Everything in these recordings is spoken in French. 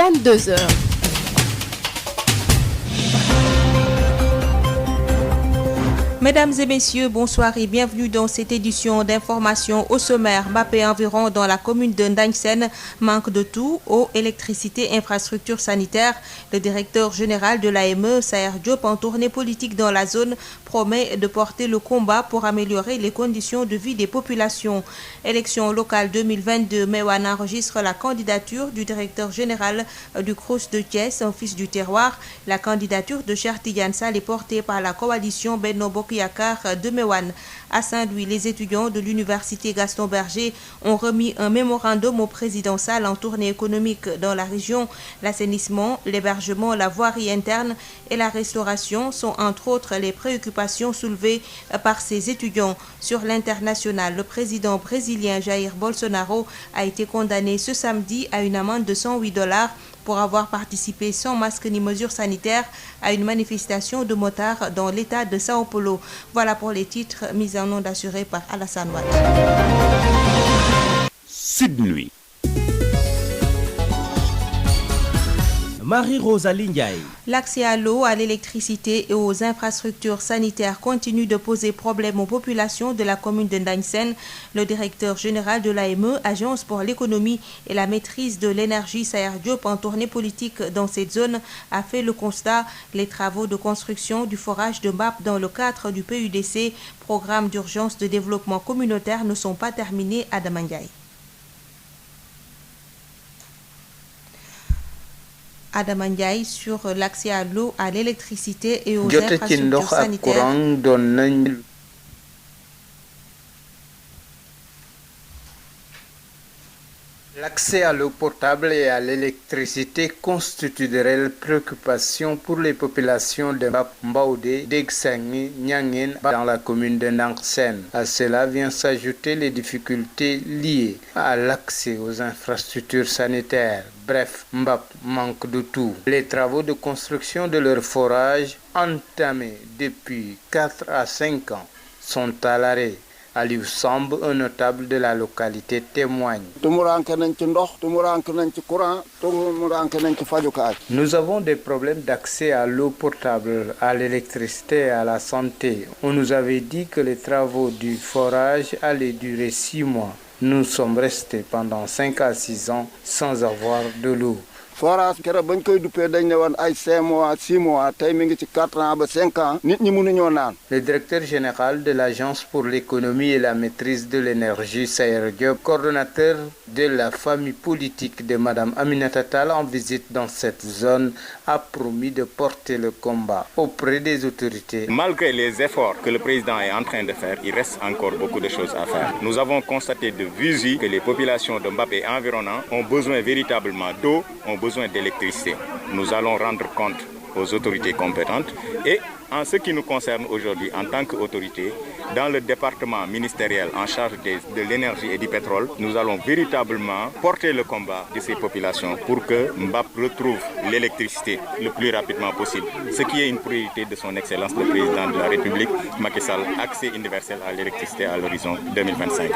22h. Mesdames et messieurs, bonsoir et bienvenue dans cette édition d'information au sommaire. Mbappé environ dans la commune de Ndagnsène manque de tout, eau, électricité, infrastructures sanitaires. Le directeur général de l'AME, Saher Diop, en tournée politique dans la zone, promet de porter le combat pour améliorer les conditions de vie des populations. Élection locale 2022, Meouane enregistre la candidature du directeur général du Crous de Thiès, un fils du terroir. La candidature de Cheikh Tidiane Sall est portée par la coalition Benno Bokk Yakaar de Meouane. À Saint-Louis, les étudiants de l'université Gaston Berger ont remis un mémorandum au président Sall en tournée économique dans la région. L'assainissement, l'hébergement, la voirie interne et la restauration sont entre autres les préoccupations soulevées par ces étudiants. Sur l'international, le président brésilien Jair Bolsonaro a été condamné ce samedi à une amende de $108 pour avoir participé sans masque ni mesures sanitaires à une manifestation de motards dans l'état de Sao Paulo. Voilà pour les titres mis en onde assurés par Alassane Ouad. Sud Nuit. Marie-Rosalie Ndiaye. L'accès à l'eau, à l'électricité et aux infrastructures sanitaires continue de poser problème aux populations de la commune de Ndagnsène. Le directeur général de l'AME, Agence pour l'économie et la maîtrise de l'énergie, Saher Diop, en tournée politique dans cette zone, a fait le constat. Les travaux de construction du forage de Mbap dans le cadre du PUDC, programme d'urgence de développement communautaire, ne sont pas terminés à Damandiaï. Adama Ndiaye sur l'accès à l'eau, à l'électricité et aux infrastructures sanitaires. L'accès à l'eau potable et à l'électricité constitue de réelles préoccupations pour les populations de Mbaoudé, d'Egsangui, Niangène dans la commune de Ndagnsène. À cela vient s'ajouter les difficultés liées à l'accès aux infrastructures sanitaires. Bref, Mbap manque de tout. Les travaux de construction de leur forage, entamés depuis 4 à 5 ans, sont à l'arrêt. Aliou Samb, un notable de la localité, témoigne. Nous avons des problèmes d'accès à l'eau potable, à l'électricité et à la santé. On nous avait dit que les travaux du forage allaient durer 6 mois. Nous sommes restés pendant 5 à 6 ans sans avoir de l'eau. Le directeur général de l'Agence pour l'économie et la maîtrise de l'énergie, Saher Diop, coordonnateur de la famille politique de Mme Aminata Tall en visite dans cette zone, a promis de porter le combat auprès des autorités. Malgré les efforts que le président est en train de faire, il reste encore beaucoup de choses à faire. Nous avons constaté de visu que les populations de Mbap et environnants ont besoin véritablement d'eau, ont besoin d'électricité. Nous allons rendre compte aux autorités compétentes et en ce qui nous concerne aujourd'hui en tant qu'autorité, dans le département ministériel en charge de l'énergie et du pétrole, nous allons véritablement porter le combat de ces populations pour que Mbap retrouve l'électricité le plus rapidement possible. Ce qui est une priorité de son Excellence le Président de la République, Macky Sall, accès universel à l'électricité à l'horizon 2025.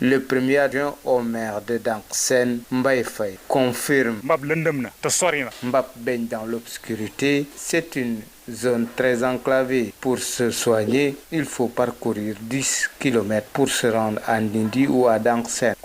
Le premier adjoint au maire de Ndagnsène, Mbaye Faye, confirme Mbap baigne dans l'obscurité. C'est une zone très enclavée. Pour se soigner, il faut parcourir 10 km pour se rendre à Ndindi ou à Ndagnsène.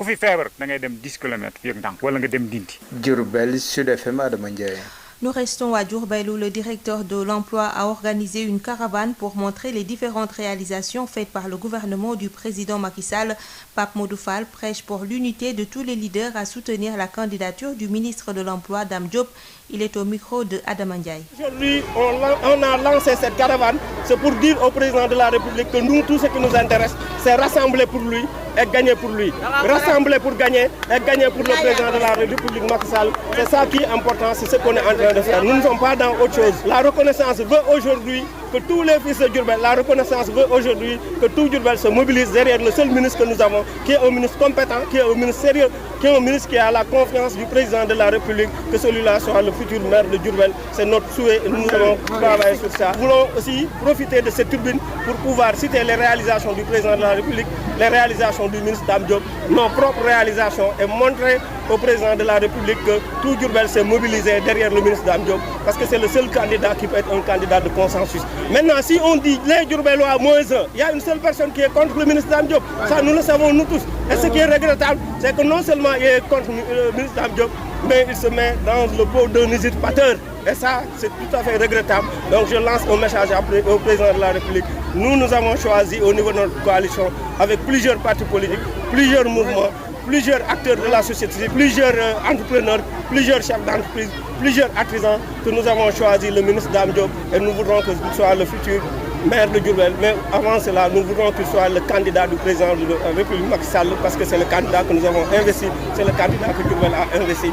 Diourbel, Sud FM, Adama Ndiaye. Nous restons à Diourbel où le directeur de l'emploi a organisé une caravane pour montrer les différentes réalisations faites par le gouvernement du président Macky Sall. Pape Modou Fall prêche pour l'unité de tous les leaders à soutenir la candidature du ministre de l'Emploi, Dame Diop. Il est au micro de Adama Ndiaye. Aujourd'hui, on a lancé cette caravane. C'est pour dire au président de la République que nous, tout ce qui nous intéresse, c'est rassembler pour lui et gagner pour lui. Rassembler pour gagner et gagner pour le président de la République, Macky Sall. C'est ça qui est important, c'est ce qu'on est en train de faire. Nous ne sommes pas dans autre chose. La reconnaissance veut aujourd'hui que tous les fils de Diourbel, la reconnaissance veut aujourd'hui que tout Diourbel se mobilise derrière le seul ministre que nous avons, qui est un ministre compétent, qui est un ministre sérieux, qui est un ministre qui a la confiance du président de la République, que celui-là soit le futur maire de Diourbel. C'est notre souhait et nous allons travailler sur ça. Nous voulons aussi profiter de cette tribune pour pouvoir citer les réalisations du président de la République, les réalisations du ministre Dame Diop, nos propres réalisations et montrer au président de la République que tout Diourbel s'est mobilisé derrière le ministre Dame Diop parce que c'est le seul candidat qui peut être un candidat de consensus. Maintenant, si on dit les Diourbellois moins un, il y a une seule personne qui est contre le ministre Dame Diop. Ça, nous le savons nous tous. Et ce qui est regrettable, c'est que non seulement il est contre le ministre Dame Diop, mais il se met dans le pot d'un usurpateur. Et ça, c'est tout à fait regrettable. Donc je lance un message au président de la République. Nous avons choisi au niveau de notre coalition, avec plusieurs partis politiques, plusieurs mouvements, plusieurs acteurs de la société, plusieurs entrepreneurs, plusieurs chefs d'entreprise, plusieurs artisans, que nous avons choisi le ministre Dame Diop et nous voudrons qu'il soit le futur maire de Diourbel. Mais avant cela, nous voudrons qu'il soit le candidat du président de la République Macky Sall parce que c'est le candidat que nous avons investi, c'est le candidat que Diourbel a investi.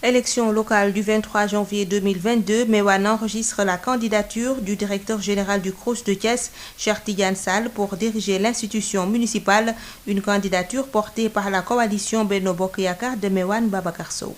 Élection locale du 23 janvier 2022, Mewane enregistre la candidature du directeur général du CROUS de Thiès, Cheikh Tidiane Sall, pour diriger l'institution municipale, une candidature portée par la coalition Benno Bokk Yakaar de Mewane Babacar Sow.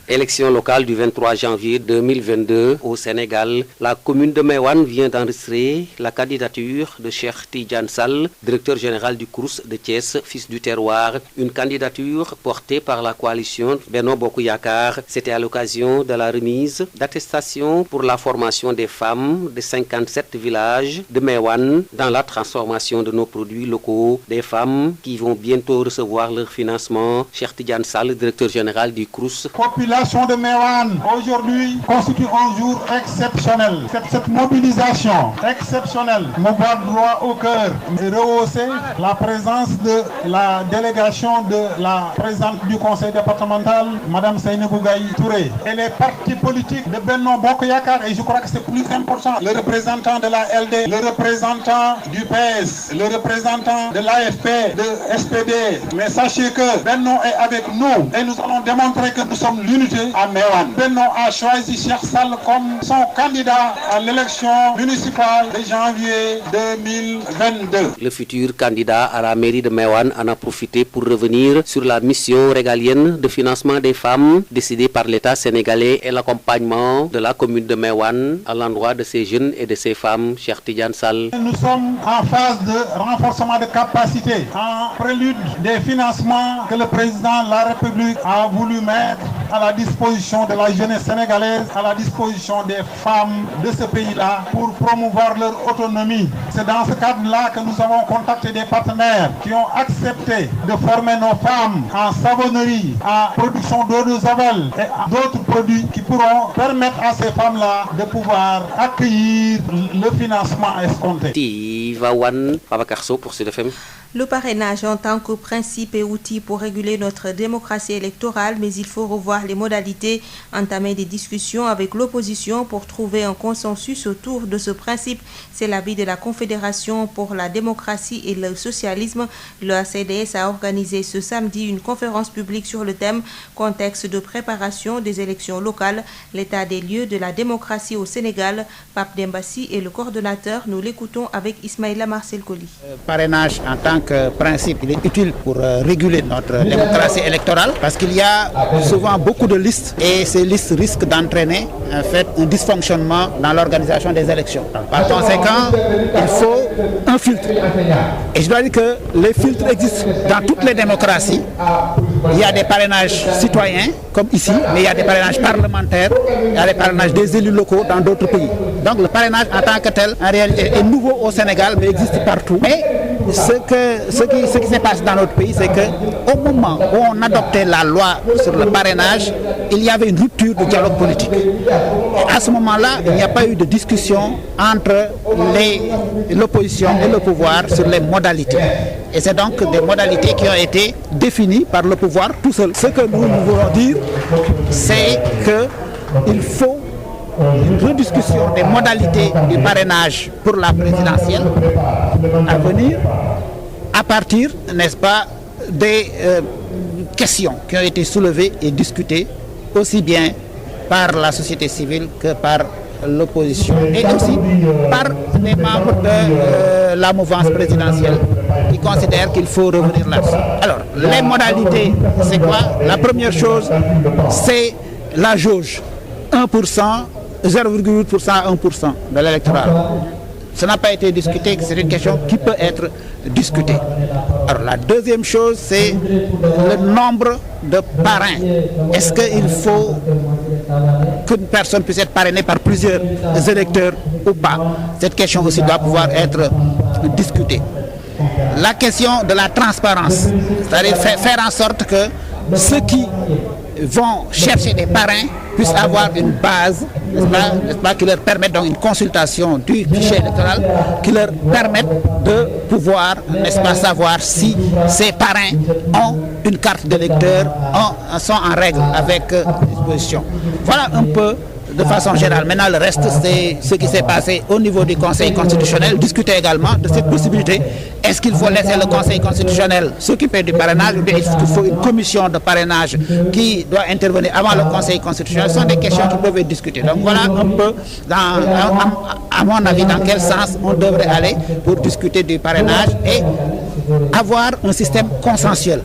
Élection locale du 23 janvier 2022 au Sénégal. La commune de Mewane vient d'enregistrer la candidature de Cheikh Tidiane Sall, directeur général du CROUS de Thiès, fils du terroir. Une candidature portée par la coalition Benno Bokk Yakaar. C'était à l'occasion de la remise d'attestation pour la formation des femmes de 57 villages de Mewane dans la transformation de nos produits locaux. Des femmes qui vont bientôt recevoir leur financement. Cheikh Tidiane Sall, directeur général du CROUS. La population de Mewane aujourd'hui constitue un jour exceptionnel. Cette mobilisation exceptionnelle me bat droit au cœur et rehausser la présence de la délégation de la présidente du conseil départemental, Madame Seynabou Gaye Touré, et les partis politiques de Benno Bokk Yakaar, et je crois que c'est plus important, le représentant de la LD, le représentant du PS, le représentant de l'AFP, de SPD. Mais sachez que Benno est avec nous et nous allons démontrer que nous sommes l'unité à Mewane. Benno a choisi Cheikh Sall comme son candidat à l'élection municipale de janvier 2022. Le futur candidat à la mairie de Mewane en a profité pour revenir sur la mission régalienne de financement des femmes décidée par l'État sénégalais et l'accompagnement de la commune de Mewane à l'endroit de ces jeunes et de ces femmes. Cheikh Tidiane Sall. Nous sommes en phase de renforcement de capacité, en prélude des financements que le président de la République a voulu mettre à la disposition de la jeunesse sénégalaise, à la disposition des femmes de ce pays-là pour promouvoir leur autonomie. C'est dans ce cadre-là que nous avons contacté des partenaires qui ont accepté de former nos femmes en savonnerie, en production d'eau de javel et d'autres produits qui pourront permettre à ces femmes-là de pouvoir accueillir le financement escompté. Tivaouane, Babacar Sow pour Sud FM. Le parrainage en tant que principe et outil pour réguler notre démocratie électorale, mais il faut revoir les modalités, entamer des discussions avec l'opposition pour trouver un consensus autour de ce principe. C'est l'avis de la Confédération pour la démocratie et le socialisme. Le CDS a organisé ce samedi une conférence publique sur le thème « Contexte de préparation des élections locales, l'état des lieux de la démocratie au Sénégal ». Pape Dembassi est le coordonnateur. Nous l'écoutons avec Ismaïla Marcel Colli. Parrainage en tant que principe, il est utile pour réguler notre démocratie électorale parce qu'il y a souvent beaucoup de listes et ces listes risquent d'entraîner en fait un dysfonctionnement dans l'organisation des élections. Par conséquent, il faut un filtre. Et je dois dire que les filtres existent dans toutes les démocraties. Il y a des parrainages citoyens comme ici, mais il y a des parrainages parlementaires, il y a des parrainages des élus locaux dans d'autres pays. Donc le parrainage en tant que tel, en réalité, est nouveau au Sénégal, mais existe partout. Mais ce qui s'est passé dans notre pays, c'est qu'au moment où on adoptait la loi sur le parrainage, il y avait une rupture de dialogue politique. Et à ce moment-là, il n'y a pas eu de discussion entre l'opposition et le pouvoir sur les modalités. Et c'est donc des modalités qui ont été définies par le pouvoir tout seul. Ce que nous voulons dire, c'est qu'il faut une rediscussion des modalités du parrainage pour la présidentielle à venir à partir, n'est-ce pas, des questions qui ont été soulevées et discutées aussi bien par la société civile que par l'opposition et aussi par les membres de la mouvance présidentielle qui considèrent qu'il faut revenir là-dessus. Alors, les modalités, c'est quoi? La première chose, c'est la jauge. 1%, 0,8% à 1% de l'électorat. ça n'a pas été discuté, c'est une question qui peut être discutée. Alors la deuxième chose, c'est le nombre de parrains. Est-ce qu'il faut qu'une personne puisse être parrainée par plusieurs électeurs ou pas? Cette question aussi doit pouvoir être discutée. La question de la transparence, c'est-à-dire faire en sorte que ceux qui vont chercher des parrains puissent avoir une base, n'est-ce pas, qui leur permette donc une consultation du fichier électoral, qui leur permette de pouvoir, n'est-ce pas, savoir si ces parrains ont une carte d'électeur, sont en règle avec les dispositions. Voilà un peu de façon générale. Maintenant, le reste, c'est ce qui s'est passé au niveau du Conseil constitutionnel. Discuter également de cette possibilité. Est-ce qu'il faut laisser le Conseil constitutionnel s'occuper du parrainage ou bien est-ce qu'il faut une commission de parrainage qui doit intervenir avant le Conseil constitutionnel? Ce sont des questions qui peuvent être discutées. Donc voilà un peu, à mon avis, dans quel sens on devrait aller pour discuter du parrainage et avoir un système consensuel.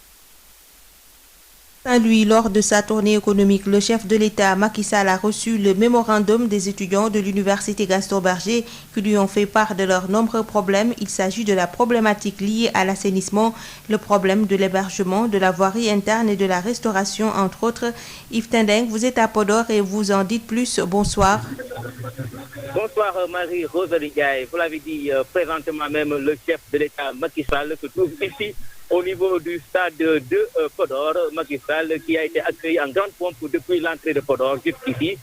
Saint-Louis, lors de sa tournée économique, le chef de l'État, Macky Sall, a reçu le mémorandum des étudiants de l'université Gaston Berger qui lui ont fait part de leurs nombreux problèmes. Il s'agit de la problématique liée à l'assainissement, le problème de l'hébergement, de la voirie interne et de la restauration, entre autres. Yves Tendeng, vous êtes à Podor et vous en dites plus. Bonsoir. Bonsoir Marie-Rosalie Ndiaye. Vous l'avez dit, présentement même le chef de l'État, Macky Sall, se trouve ici au niveau du stade de Podor. Macky Sall qui a été accueilli en grande pompe depuis l'entrée de Podor jusqu'ici.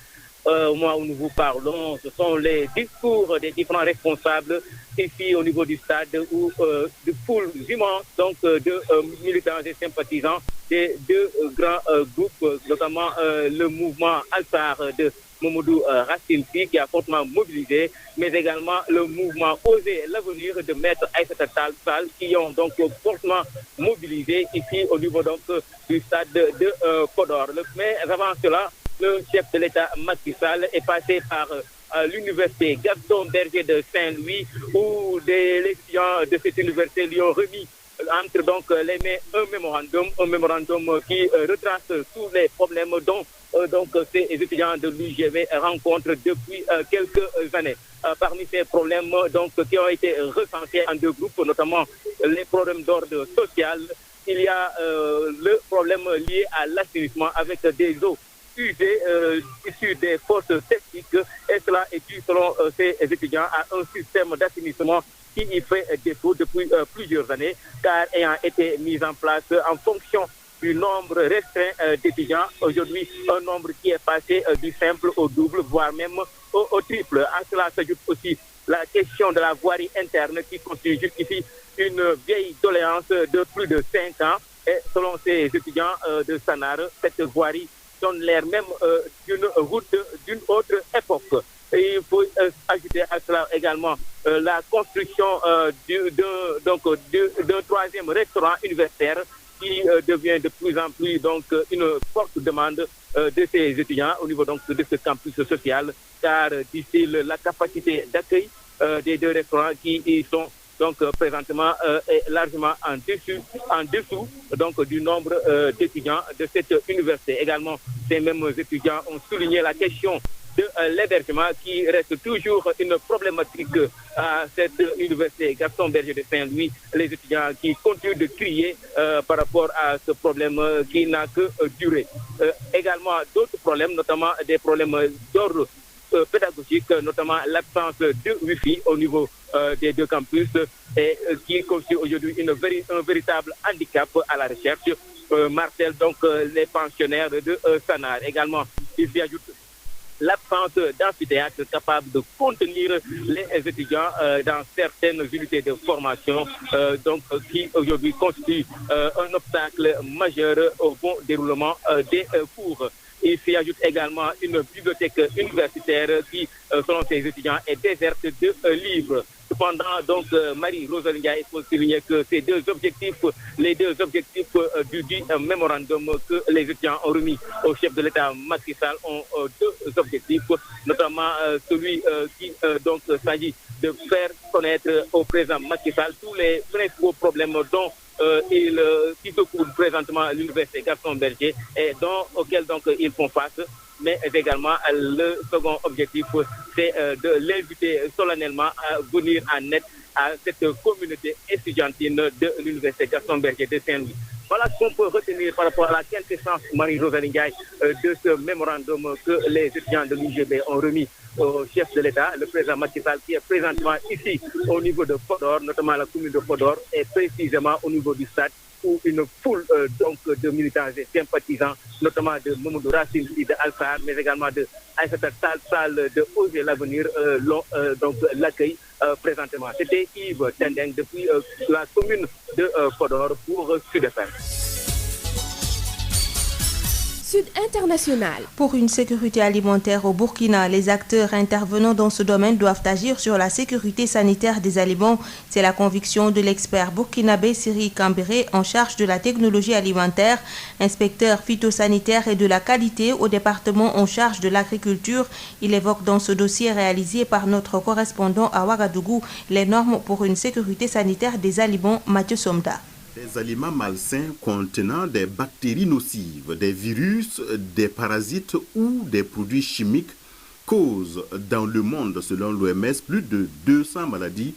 Au moment où nous vous parlons, ce sont les discours des différents responsables ici au niveau du stade où de foules immenses, donc de militants et sympathisants des deux grands groupes, notamment le mouvement Ansar de Mamadou Racine Sy qui a fortement mobilisé, mais également le mouvement Oser l'avenir de Maître Aïssata Tall Sall qui ont donc fortement mobilisé ici au niveau donc du stade de Podor. Mais avant cela, le chef de l'État Macky Sall est passé par l'université Gaston Berger de Saint-Louis où des étudiants de cette université lui ont remis entre donc les mains un mémorandum qui retrace tous les problèmes dont donc ces étudiants de l'UGB rencontrent depuis quelques années. Parmi ces problèmes donc qui ont été recensés en deux groupes, notamment les problèmes d'ordre social, il y a le problème lié à l'assainissement avec des eaux usées issues des fosses septiques, et cela est dû selon ces étudiants à un système d'assainissement qui y fait défaut depuis plusieurs années, car ayant été mis en place en fonction du nombre restreint d'étudiants, aujourd'hui un nombre qui est passé du simple au double, voire même au triple. À cela s'ajoute aussi la question de la voirie interne qui constitue jusqu'ici une vieille doléance de plus de 5 ans. Et selon ces étudiants de Sanar, cette voirie donne l'air même d'une route d'une autre époque. Et il faut ajouter à cela également la construction d'un troisième restaurant universitaire qui devient de plus en plus donc une forte demande de ces étudiants au niveau donc de ce campus social, car d'ici la capacité d'accueil des deux restaurants qui y sont donc présentement est largement en dessous donc du nombre d'étudiants de cette université. Également, ces mêmes étudiants ont souligné la question de l'hébergement qui reste toujours une problématique à cette université Gaston Berger de Saint-Louis. Les étudiants qui continuent de crier par rapport à ce problème qui n'a que duré. Également d'autres problèmes, notamment des problèmes d'ordre pédagogique, notamment l'absence de Wi-Fi au niveau des deux campus et qui constitue aujourd'hui un véritable handicap à la recherche. Martel donc les pensionnaires de Sanar. Également, il s'y ajoute l'absence d'amphithéâtre capable de contenir les étudiants dans certaines unités de formation, donc qui aujourd'hui constitue un obstacle majeur au bon déroulement des cours. Il s'y ajoute également une bibliothèque universitaire qui, selon ses étudiants, est déserte de livres. Cependant, donc, Marie-Rosalie Ndiaye, il faut souligner que les deux objectifs du mémorandum que les étudiants ont remis au chef de l'État Macky Sall ont deux objectifs, notamment celui qui s'agit de faire connaître au président Macky Sall tous les principaux problèmes dont qui se coule présentement à l'université Gaston Berger et auquel donc ils font face. Mais également, le second objectif, c'est de l'inviter solennellement à venir en aide à cette communauté étudiantine de l'université Gaston Berger de Saint-Louis. Voilà ce qu'on peut retenir par rapport à la quintessence, Marie-Rosalie Ndiaye, de ce mémorandum que les étudiants de l'UGB ont remis au chef de l'État, le président Macky Sall, qui est présentement ici au niveau de Podor, notamment la commune de Podor, et précisément au niveau du stade, où une foule de militants et sympathisants, notamment de Mamadou Racine et de Al-Sahar, mais également de Aïssata Tall de Oser l'Avenir, l'accueil présentement. C'était Yves Tendeng depuis la commune de Podor pour Sud FM. Sud International. Pour une sécurité alimentaire au Burkina, les acteurs intervenant dans ce domaine doivent agir sur la sécurité sanitaire des aliments. C'est la conviction de l'expert burkinabé Cyril Kambéré en charge de la technologie alimentaire, inspecteur phytosanitaire et de la qualité au département en charge de l'agriculture. Il évoque dans ce dossier réalisé par notre correspondant à Ouagadougou les normes pour une sécurité sanitaire des aliments. Mathieu Somda. Des aliments malsains contenant des bactéries nocives, des virus, des parasites ou des produits chimiques causent dans le monde, selon l'OMS, plus de 200 maladies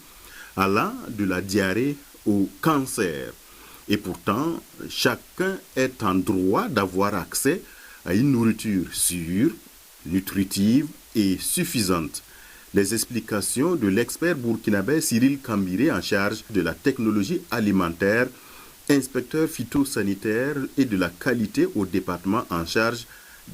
allant de la diarrhée au cancer. Et pourtant, chacun est en droit d'avoir accès à une nourriture sûre, nutritive et suffisante. Les explications de l'expert burkinabé Cyril Kambéré en charge de la technologie alimentaire, inspecteur phytosanitaire et de la qualité au département en charge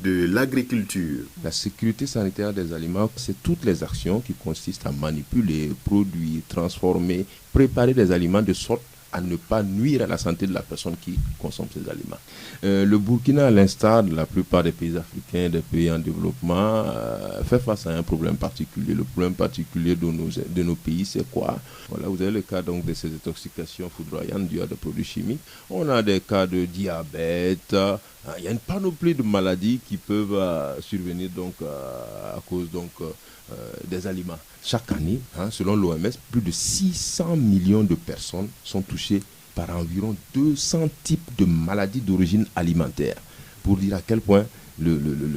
de l'agriculture. La sécurité sanitaire des aliments, c'est toutes les actions qui consistent à manipuler, produire, transformer, préparer des aliments de sorte à ne pas nuire à la santé de la personne qui consomme ces aliments. Le Burkina, à l'instar de la plupart des pays africains, des pays en développement, fait face à un problème particulier. Le problème particulier de nos pays, c'est quoi? Voilà, vous avez le cas donc de ces intoxications foudroyantes dues à des produits chimiques. On a des cas de diabète. Il y a une panoplie de maladies qui peuvent survenir donc à cause des aliments. Chaque année, selon l'OMS, plus de 600 millions de personnes sont touchées par environ 200 types de maladies d'origine alimentaire. Pour dire à quel point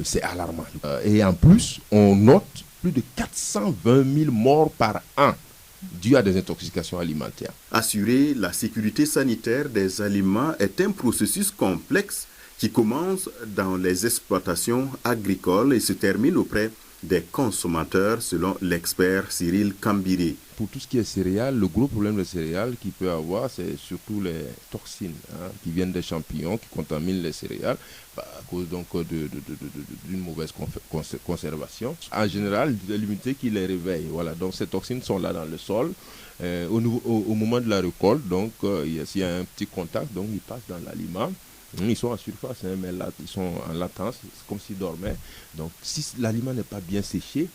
c'est alarmant. Et en plus, on note plus de 420 000 morts par an dues à des intoxications alimentaires. Assurer la sécurité sanitaire des aliments est un processus complexe qui commence dans les exploitations agricoles et se termine auprès des consommateurs, selon l'expert Cyril Kambéré. Pour tout ce qui est céréales, le gros problème des céréales qu'il peut avoir, c'est surtout les toxines qui viennent des champignons qui contaminent les céréales à cause donc d'une mauvaise conservation. En général, des l'humidité qui les réveille. Voilà, donc ces toxines sont là dans le sol. Au moment de la récolte, donc s'il y a un petit contact, donc ils passent dans l'aliment. Ils sont en surface, mais là, ils sont en latence, c'est comme s'ils dormaient. Donc, si l'aliment n'est pas bien séché,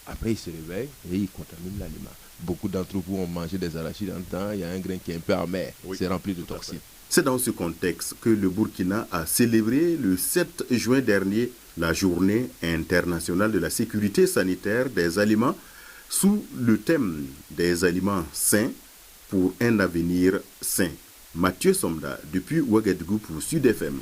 après, ils se réveillent et ils contaminent l'aliment. Beaucoup d'entre vous ont mangé des arachides en temps, il y a un grain qui est un peu amer, c'est rempli de toxines. C'est dans ce contexte que le Burkina a célébré le 7 juin dernier la journée internationale de la sécurité sanitaire des aliments sous le thème des aliments sains pour un avenir sain. Mathieu Somda, depuis Ouagadougou pour Sud FM.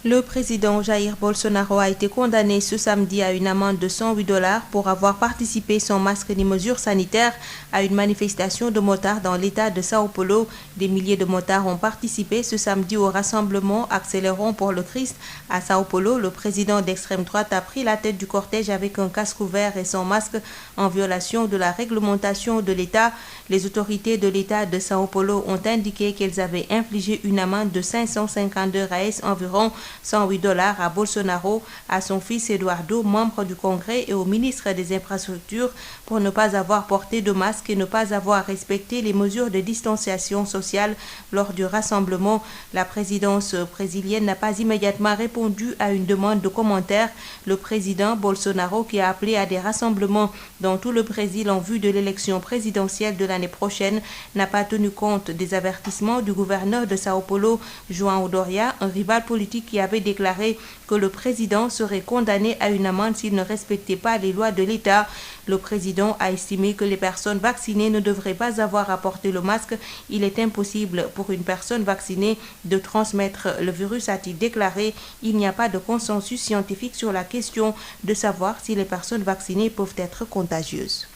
Le président Jair Bolsonaro a été condamné ce samedi à une amende de $108 pour avoir participé sans masque ni mesures sanitaires à une manifestation de motards dans l'état de Sao Paulo. Des milliers de motards ont participé ce samedi au rassemblement Accélérons pour le Christ à Sao Paulo. Le président d'extrême droite a pris la tête du cortège avec un casque ouvert et sans masque en violation de la réglementation de l'État. Les autorités de l'État de Sao Paulo ont indiqué qu'elles avaient infligé une amende de 552 reais, environ $108 à Bolsonaro, à son fils Eduardo, membre du Congrès, et au ministre des Infrastructures pour ne pas avoir porté de masque et ne pas avoir respecté les mesures de distanciation sociale lors du rassemblement. La présidence brésilienne n'a pas immédiatement répondu à une demande de commentaire. Le président Bolsonaro, qui a appelé à des rassemblements dans tout le Brésil en vue de l'élection présidentielle de l'année prochaine, n'a pas tenu compte des avertissements du gouverneur de Sao Paulo, João Doria, un rival politique qui qui avait déclaré que le président serait condamné à une amende s'il ne respectait pas les lois de l'État. Le président a estimé que les personnes vaccinées ne devraient pas avoir à porter le masque. Il est impossible pour une personne vaccinée de transmettre le virus, a-t-il déclaré. Il n'y a pas de consensus scientifique sur la question de savoir si les personnes vaccinées peuvent être contagieuses.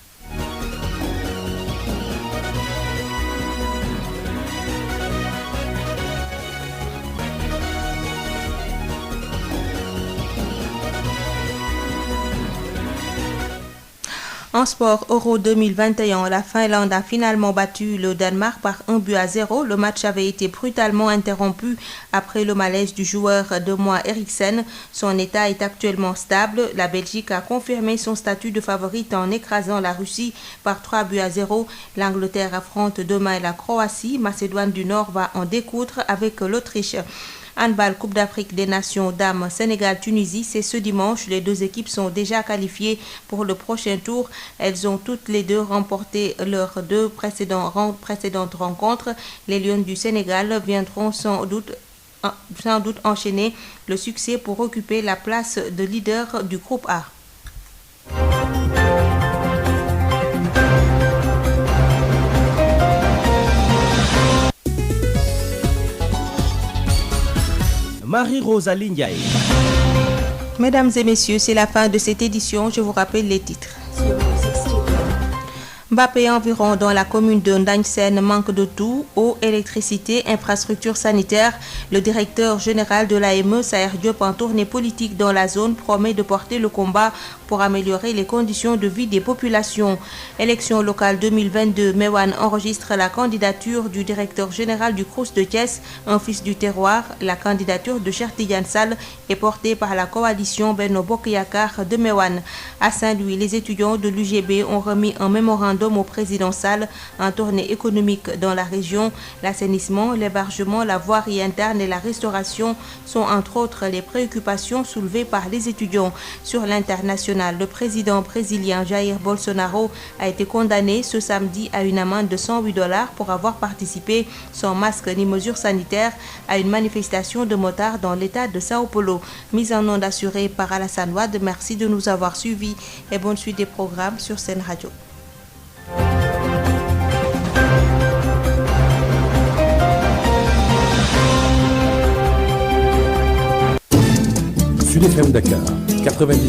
En sport, Euro 2021, la Finlande a finalement battu le Danemark par 1-0. Le match avait été brutalement interrompu après le malaise du joueur de Moi Eriksen. Son état est actuellement stable. La Belgique a confirmé son statut de favorite en écrasant la Russie par 3-0. L'Angleterre affronte demain la Croatie. Macédoine du Nord va en découdre avec l'Autriche. Handball Coupe d'Afrique des Nations dames Sénégal-Tunisie, c'est ce dimanche. Les deux équipes sont déjà qualifiées pour le prochain tour. Elles ont toutes les deux remporté leurs deux précédentes rencontres. Les Lions du Sénégal viendront sans doute enchaîner le succès pour occuper la place de leader du groupe A. Marie-Rosalie Ndiaye. Mesdames et messieurs, c'est la fin de cette édition. Je vous rappelle les titres. Mbappé environ dans la commune de Ndagnsène manque de tout, eau, électricité, infrastructures sanitaires. Le directeur général de l'AME, Saher Diop, en tournée politique dans la zone, promet de porter le combat pour améliorer les conditions de vie des populations. Élection locale 2022, Mewan enregistre la candidature du directeur général du Crous de Thiès, un fils du terroir. La candidature de Cheikh Tidiane Sall est portée par la coalition Benno Bokk Yakaar de Mewan. À Saint-Louis, les étudiants de l'UGB ont remis un mémorandum au président Sall en tournée économique dans la région. L'assainissement, l'hébergement, la voirie interne et la restauration sont entre autres les préoccupations soulevées par les étudiants. Sur l'international, le président brésilien Jair Bolsonaro a été condamné ce samedi à une amende de $108 pour avoir participé sans masque ni mesures sanitaires à une manifestation de motards dans l'état de Sao Paulo. Mise en onde assurée par Alassane Wade. Merci de nous avoir suivis et bonne suite des programmes sur Sen Radio. Sud FM Dakar, 90.